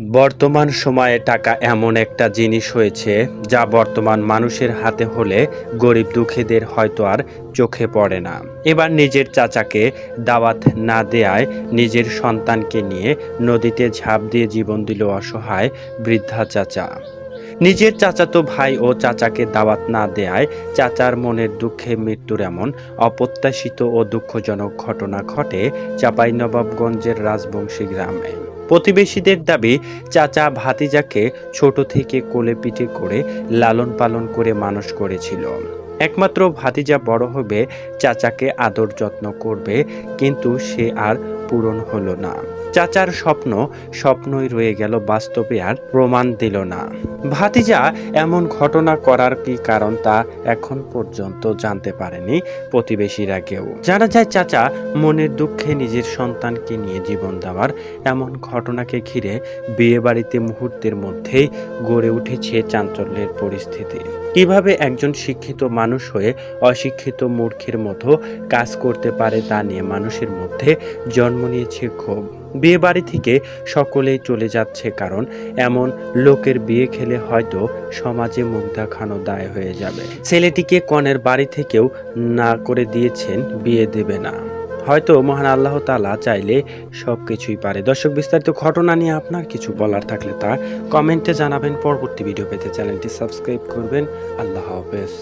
বর্তমান সময়ে টাকা এমন একটা জিনিস হয়েছে যা বর্তমান মানুষের হাতে হলে গরিব দুঃখীদের হয়তো আর চোখে পড়ে না। এবার নিজের চাচাকে দাওয়াত না দেয়ায় নিজের সন্তানকে নিয়ে নদীতে ঝাঁপ দিয়ে জীবন দিল অসহায় বৃদ্ধা চাচা। নিজের চাচাতো ভাই ও চাচাকে দাওয়াত না দেয়ায় চাচার মনের দুঃখে মৃত্যুর এমন অপ্রত্যাশিত ও দুঃখজনক ঘটনা ঘটে চাঁপাইনবাবগঞ্জের রাজবংশী গ্রামে। প্রতিবেশীদের দাবি, চাচা ভাতিজাকে ছোট থেকে কোলে পিঠে করে লালন পালন করে মানুষ করেছিল। একমাত্র ভাতিজা বড় হবে, চাচাকে আদর যত্ন করবে, কিন্তু সে আর পূরণ হলো না। চাচার স্বপ্ন স্বপ্নই রয়ে গেল, বাস্তবে আর প্রমাণ দিল না। ভাতিজা এমন ঘটনা করার কি কারণ তা এখন পর্যন্ত জানতে পারেনি প্রতিবেশীরা কেউ। জানা যায় চাচা মনের দুঃখে নিজের সন্তানকে নিয়ে জীবন দেওয়ার এমন ঘটনাকে ঘিরে বিয়ে বাড়িতে মুহূর্তের মধ্যেই গড়ে উঠেছে চাঞ্চল্যের পরিস্থিতি। কিভাবে একজন শিক্ষিত মানুষ হয়ে অশিক্ষিত মূর্খের মতো কাজ করতে পারে তা নিয়ে মানুষের মধ্যে জন্ম নিয়েছে ক্ষোভ। বিয়ে বাড়ি থেকে সকলেই চলে যাচ্ছে, কারণ এমন লোকের বিয়ে খেলে হয়তো সমাজে মুখ দেখানো দায় হয়ে যাবে। ছেলেটিকে কনের বাড়ি থেকেও না করে দিয়েছেন, বিয়ে দেবে না। হয়তো মহান আল্লাহ তাআলা চাইলে সবকিছুই পারে। দর্শক, বিস্তারিত ঘটনা নিয়ে আপনার কিছু বলার থাকলে তা কমেন্টে জানাবেন। পরবর্তী ভিডিও পেতে চ্যানেলটি সাবস্ক্রাইব করবেন। আল্লাহ হাফেজ।